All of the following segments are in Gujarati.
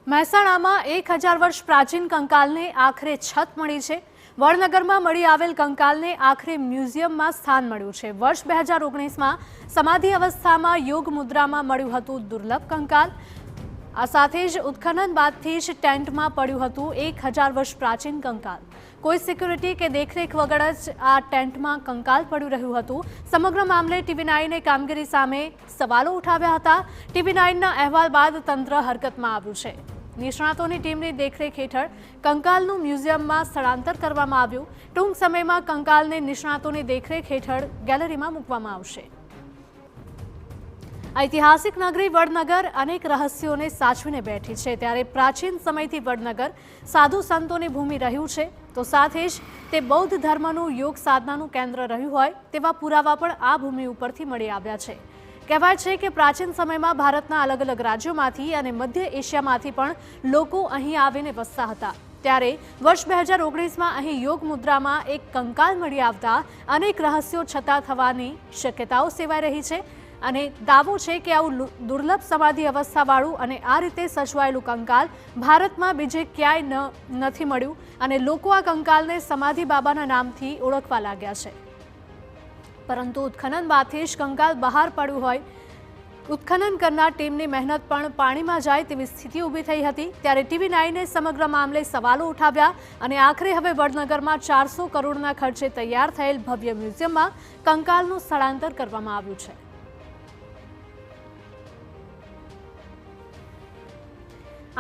મહેસાણામાં 1000 વર્ષ પ્રાચીન કંકાલને આખરે છત મળી છે। વડનગરમાં મળી આવેલ કંકાલને આખરે મ્યુઝિયમમાં સ્થાન મળ્યું છે। વર્ષ 2019માં સમાધિ અવસ્થામાં યોગ મુદ્રામાં મળ્યું હતું દુર્લભ કંકાલ। આ સાથે જ ઉત્ખનન બાદથી જ ટેન્ટમાં પડ્યું હતું 1000 વર્ષ પ્રાચીન કંકાલ। કોઈ સિક્યુરિટી કે દેખરેખ વગર જ આ ટેન્ટમાં કંકાલ પડ્યું રહ્યું હતું। સમગ્ર મામલે TV9એ કામગીરી સામે સવાલો ઉઠાવ્યા હતા। TV9ના અહેવાલ બાદ તંત્ર હરકતમાં આવ્યું છે। નિષ્ણાતોની ટીમની દેખરેખ હેઠળ કંકાલનું મ્યુઝિયમમાં સ્થળાંતર કરવામાં આવ્યું। ટૂંક સમયમાં કંકાલને નિષ્ણાતોની દેખરેખ હેઠળ ગેલેરીમાં મૂકવામાં આવશે। ઐતિહાસિક નગરી વડનગર અનેક રહસ્યોને સાચવીને બેઠી છે, ત્યારે પ્રાચીન સમયથી વડનગર સાધુ સંતોની ભૂમિ રહ્યું છે, તો સાથે જ તે બૌદ્ધ ધર્મનું યોગ સાધનાનું કેન્દ્ર રહ્યું હોય તેવા પુરાવા પણ આ ભૂમિ ઉપરથી મળી આવ્યા છે। કહેવાય છે કે પ્રાચીન સમયમાં ભારતના અલગ અલગ રાજ્યોમાંથી અને મધ્ય એશિયામાંથી પણ લોકો અહીં આવીને વસતા હતા। ત્યારે વર્ષ 2019માં અહીં યોગ મુદ્રામાં એક કંકાલ મળી આવતા અનેક રહસ્યો છતા થવાની શક્યતાઓ સેવાઈ રહી છે અને દાવો છે કે આવું દુર્લભ સમાધિ અવસ્થાવાળું અને આ રીતે સચવાયેલું કંકાલ ભારતમાં બીજે ક્યાંય નથી મળ્યું અને લોકો આ કંકાલને સમાધિ બાબાના નામથી ઓળખવા લાગ્યા છે। પરંતુ ઉત્ખનન બાદથી જ કંકાલ બહાર પડ્યું હોય, ઉત્ખનન કરનાર ટીમની મહેનત પણ પાણીમાં જાય તેવી સ્થિતિ ઊભી થઈ હતી। ત્યારે TV9એ સમગ્ર મામલે સવાલો ઉઠાવ્યા અને આખરે હવે વડનગરમાં 400 કરોડના ખર્ચે તૈયાર થયેલ ભવ્ય મ્યુઝિયમમાં કંકાલનું સ્થળાંતર કરવામાં આવ્યું છે।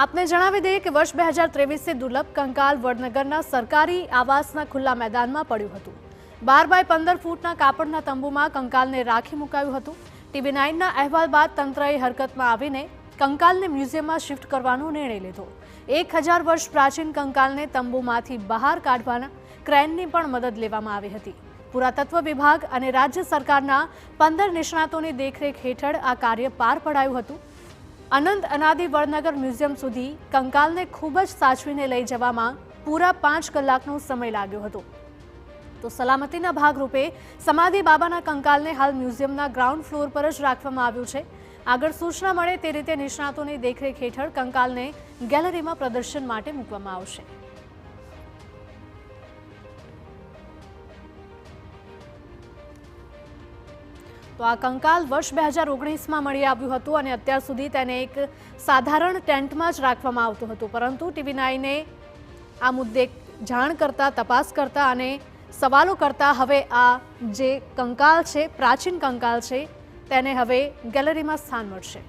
આપને જણાવી દઈએ કે વર્ષ 2023 દુર્લભ કંકાલ વડનગરના સરકારી આવાસના ખુલ્લા મેદાનમાં પડ્યું હતું। 12 બાય 15 ફૂટના કાપડના તંબુમાં કંકાલને રાખી મુકાયું હતું। TV9ના અહેવાલ બાદ તંત્રએ હરકતમાં આવીને કંકાલને મ્યુઝિયમમાં શિફ્ટ કરવાનો નિર્ણય લીધો। 1000 વર્ષ પ્રાચીન કંકાલને તંબુમાંથી બહાર કાઢવાના ક્રેનની પણ મદદ લેવામાં આવી હતી। પુરાતત્વ વિભાગ અને રાજ્ય સરકારના 15 નિષ્ણાતોની દેખરેખ હેઠળ આ કાર્ય પાર પડાયું હતું। અનંત અનાદિ વડનગર મ્યુઝિયમ સુધી કંકાલને ખૂબ જ સાચવીને લઈ જવામાં પૂરા 5 કલાકનો સમય લાગ્યો હતો। તો સલામતીના ભાગરૂપે સમાધિ બાબાના કંકાલને હાલ મ્યુઝિયમના ગ્રાઉન્ડ ફ્લોર પર જ રાખવામાં આવ્યું છે। આગળ સૂચના મળે તે રીતે નિષ્ણાતોની દેખરેખ હેઠળ કંકાલને ગેલેરીમાં પ્રદર્શન માટે મૂકવામાં આવશે। તો આ કંકાલ વર્ષ 2019માં મળી આવ્યું હતું અને અત્યાર સુધી તેને એક સાધારણ ટેન્ટમાં જ રાખવામાં આવતું હતું, પરંતુ TV9એ આ મુદ્દે જાણ કરતા, તપાસ કરતા અને સવાલો કરતા હવે આ જે કંકાલ છે, પ્રાચીન કંકાલ છે, તેને હવે ગેલેરીમાં સ્થાન મળશે।